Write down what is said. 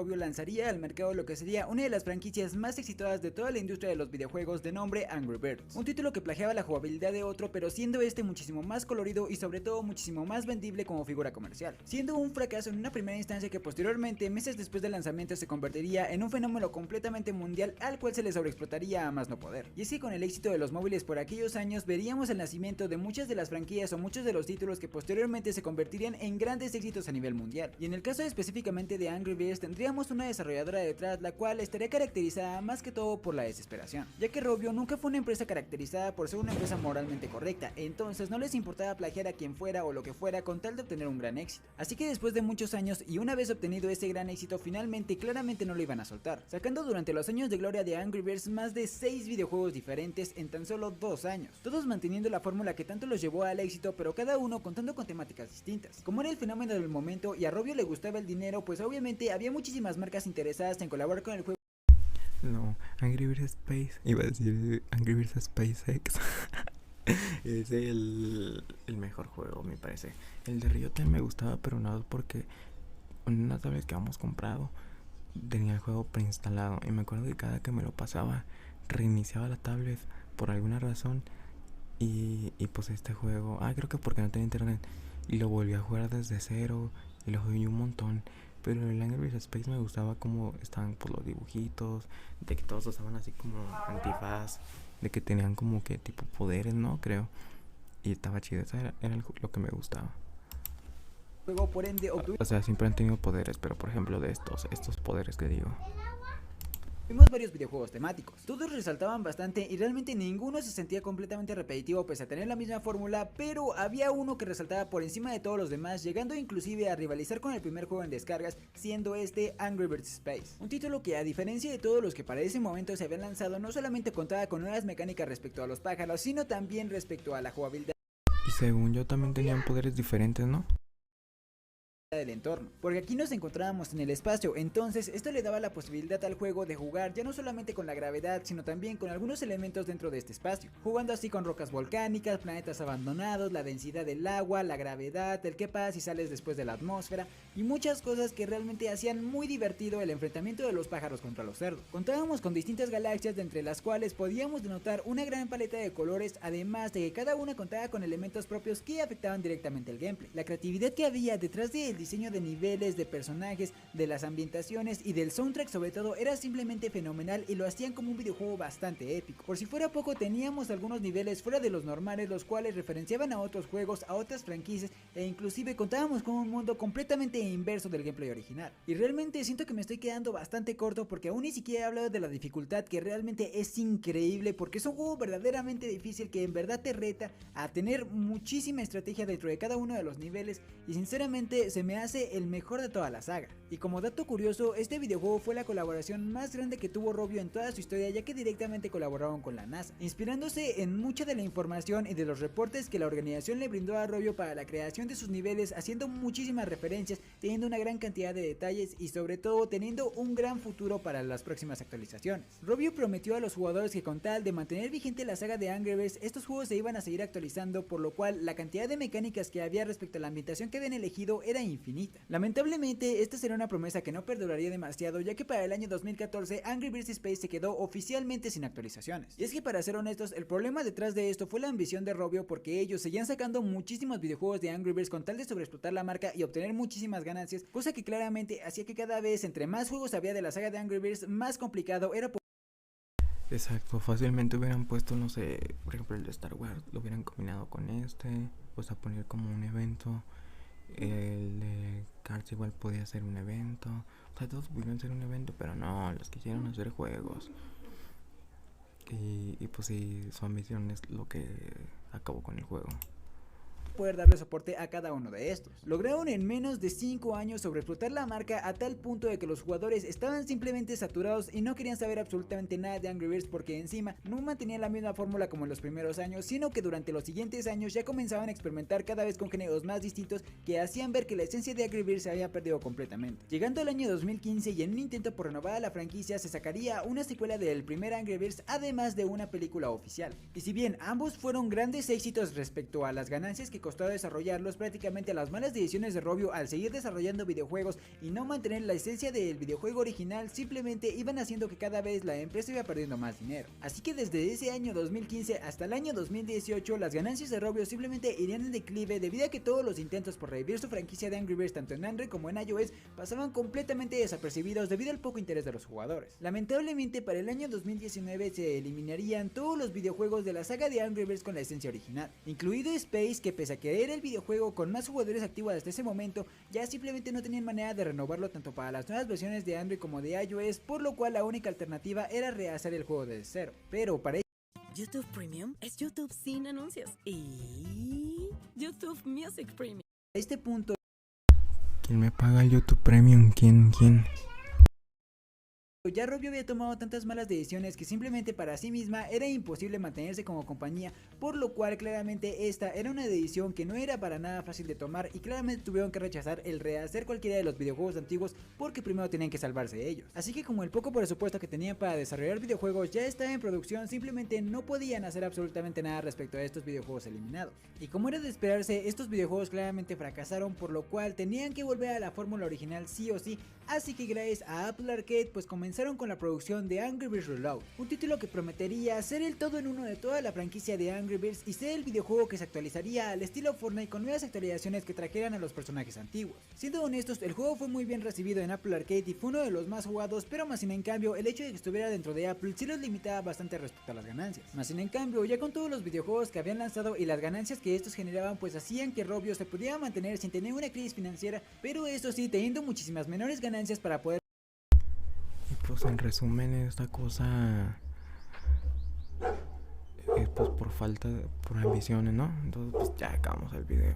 Rovio lanzaría al mercado lo que sería una de las franquicias más exitosas de toda la industria de los videojuegos de nombre Angry Birds, un título que plagiaba la jugabilidad de otro, pero siendo este muchísimo más colorido y sobre todo muchísimo más vendible como figura comercial, siendo un fracaso en una primera instancia que posteriormente, meses después del lanzamiento, se convertiría en un fenómeno completamente mundial al cual se le sobreexplotaría a más no poder. Y es que con el éxito de los móviles por aquellos años veríamos el nacimiento de muchas de las franquicias o muchos de los títulos que posteriormente se convertirían en grandes éxitos a nivel mundial. Y en el caso específicamente de Angry Birds tendríamos una desarrolladora detrás, la cual estaría caracterizada más que todo por la desesperación, ya que Rovio nunca fue una empresa caracterizada por ser una empresa moralmente correcta, entonces no les importaba plagiar a quien fuera o lo que fuera con tal de obtener un gran éxito. Así que después de muchos años y una vez obtenido ese gran éxito, finalmente claramente no lo iban a soltar, sacando durante los años de gloria de Angry Birds más de 6 videojuegos diferentes en tan solo 2 años, todos manteniendo la fórmula que tanto los llevó al éxito, pero cada uno contando con temáticas distintas. Como era el fenómeno del momento y a Rovio le gustaba el dinero, pues obviamente había muchísimas marcas interesadas en colaborar con el juego. No, Angry Birds Space. Iba a decir Angry Birds SpaceX. Es el mejor juego, me parece. El de Riot me gustaba, pero no porque una tablet que habíamos comprado tenía el juego preinstalado. Y me acuerdo que cada que me lo pasaba, reiniciaba la tablet por alguna razón. Y pues este juego, creo que porque no tenía internet. Y lo volví a jugar desde cero. Y lo jugué un montón. Pero el Angry Birds Space me gustaba como estaban pues, los dibujitos, de que todos usaban así como antifaz, de que tenían como que tipo poderes, ¿no? Creo. Y estaba chido, eso era lo que me gustaba. Por ende O sea, siempre han tenido poderes, pero por ejemplo de estos poderes que digo. Vimos varios videojuegos temáticos, todos resaltaban bastante y realmente ninguno se sentía completamente repetitivo pese a tener la misma fórmula, pero había uno que resaltaba por encima de todos los demás, llegando inclusive a rivalizar con el primer juego en descargas, siendo este Angry Birds Space, un título que a diferencia de todos los que para ese momento se habían lanzado, no solamente contaba con nuevas mecánicas respecto a los pájaros, sino también respecto a la jugabilidad Y según yo también tenían poderes diferentes, ¿no? del entorno, porque aquí nos encontrábamos en el espacio, entonces esto le daba la posibilidad al juego de jugar ya no solamente con la gravedad, sino también con algunos elementos dentro de este espacio, jugando así con rocas volcánicas, planetas abandonados, la densidad del agua, la gravedad, el qué pasa si sales después de la atmósfera, y muchas cosas que realmente hacían muy divertido el enfrentamiento de los pájaros contra los cerdos. Contábamos con distintas galaxias de entre las cuales podíamos denotar una gran paleta de colores, además de que cada una contaba con elementos propios que afectaban directamente el gameplay. La creatividad que había detrás del diseño de niveles, de personajes, de las ambientaciones y del soundtrack sobre todo era simplemente fenomenal y lo hacían como un videojuego bastante épico. Por si fuera poco, teníamos algunos niveles fuera de los normales, los cuales referenciaban a otros juegos, a otras franquicias e inclusive contábamos con un mundo completamente inverso del gameplay original. Y realmente siento que me estoy quedando bastante corto porque aún ni siquiera he hablado de la dificultad, que realmente es increíble porque es un juego verdaderamente difícil que en verdad te reta a tener muchísima estrategia dentro de cada uno de los niveles y sinceramente se me hace el mejor de toda la saga. Y como dato curioso, este videojuego fue la colaboración más grande que tuvo Rovio en toda su historia, ya que directamente colaboraron con la NASA, inspirándose en mucha de la información y de los reportes que la organización le brindó a Rovio para la creación de sus niveles, haciendo muchísimas referencias, teniendo una gran cantidad de detalles y sobre todo teniendo un gran futuro para las próximas actualizaciones. Rovio prometió a los jugadores que con tal de mantener vigente la saga de Angry Birds, estos juegos se iban a seguir actualizando, por lo cual la cantidad de mecánicas que había respecto a la ambientación que habían elegido era infinita. Lamentablemente esta será una promesa que no perduraría demasiado, ya que para el año 2014 Angry Birds Space se quedó oficialmente sin actualizaciones. Y es que para ser honestos, el problema detrás de esto fue la ambición de Rovio, porque ellos seguían sacando muchísimos videojuegos de Angry Birds con tal de sobreexplotar la marca y obtener muchísimas ganancias, cosa que claramente hacía que cada vez entre más juegos había de la saga de Angry Birds, más complicado era. Exacto, fácilmente hubieran puesto, no sé, por ejemplo el de Star Wars, lo hubieran combinado con pues a poner como un evento. El de Cars igual podía ser un evento. O sea, todos pudieron ser un evento, pero no, los quisieron hacer juegos. Y pues sí, su ambición es lo que acabó con el juego. Poder darle soporte a cada uno de estos. Lograron en menos de 5 años sobreexplotar la marca a tal punto de que los jugadores estaban simplemente saturados y no querían saber absolutamente nada de Angry Birds, porque encima no mantenían la misma fórmula como en los primeros años, sino que durante los siguientes años ya comenzaban a experimentar cada vez con géneros más distintos que hacían ver que la esencia de Angry Birds se había perdido completamente. Llegando al año 2015 y en un intento por renovar a la franquicia se sacaría una secuela del primer Angry Birds, además de una película oficial. Y si bien ambos fueron grandes éxitos respecto a las ganancias que costó desarrollarlos, prácticamente las malas decisiones de Rovio al seguir desarrollando videojuegos y no mantener la esencia del videojuego original simplemente iban haciendo que cada vez la empresa iba perdiendo más dinero. Así que desde ese año 2015 hasta el año 2018 las ganancias de Rovio simplemente irían en declive debido a que todos los intentos por revivir su franquicia de Angry Birds tanto en Android como en iOS pasaban completamente desapercibidos debido al poco interés de los jugadores. Lamentablemente para el año 2019 se eliminarían todos los videojuegos de la saga de Angry Birds con la esencia original, incluido Space, que pese a que era el videojuego con más jugadores activos hasta ese momento, ya simplemente no tenían manera de renovarlo tanto para las nuevas versiones de Android como de iOS, por lo cual la única alternativa era rehacer el juego desde cero. Pero para YouTube Premium es YouTube sin anuncios y YouTube Music Premium. este punto ¿Quién me paga el YouTube Premium? ¿Quién? ya Rovio había tomado tantas malas decisiones que simplemente para sí misma era imposible mantenerse como compañía, por lo cual claramente esta era una decisión que no era para nada fácil de tomar y claramente tuvieron que rechazar el rehacer cualquiera de los videojuegos antiguos porque primero tenían que salvarse de ellos. Así que como el poco presupuesto que tenían para desarrollar videojuegos ya estaba en producción, simplemente no podían hacer absolutamente nada respecto a estos videojuegos eliminados. Y como era de esperarse, estos videojuegos claramente fracasaron, por lo cual tenían que volver a la fórmula original sí o sí, así que gracias a Apple Arcade pues comenzaron con la producción de Angry Birds Reload, un título que prometería ser el todo en uno de toda la franquicia de Angry Birds y ser el videojuego que se actualizaría al estilo Fortnite con nuevas actualizaciones que trajeran a los personajes antiguos. Siendo honestos, el juego fue muy bien recibido en Apple Arcade y fue uno de los más jugados, pero más sin en cambio el hecho de que estuviera dentro de Apple sí los limitaba bastante respecto a las ganancias. Más sin en cambio, ya con todos los videojuegos que habían lanzado y las ganancias que estos generaban pues hacían que Rovio se pudiera mantener sin tener una crisis financiera, pero eso sí teniendo muchísimas menores ganancias para poder. Y pues en resumen esta cosa es pues por falta, por ambiciones, ¿no? Entonces pues ya acabamos el video.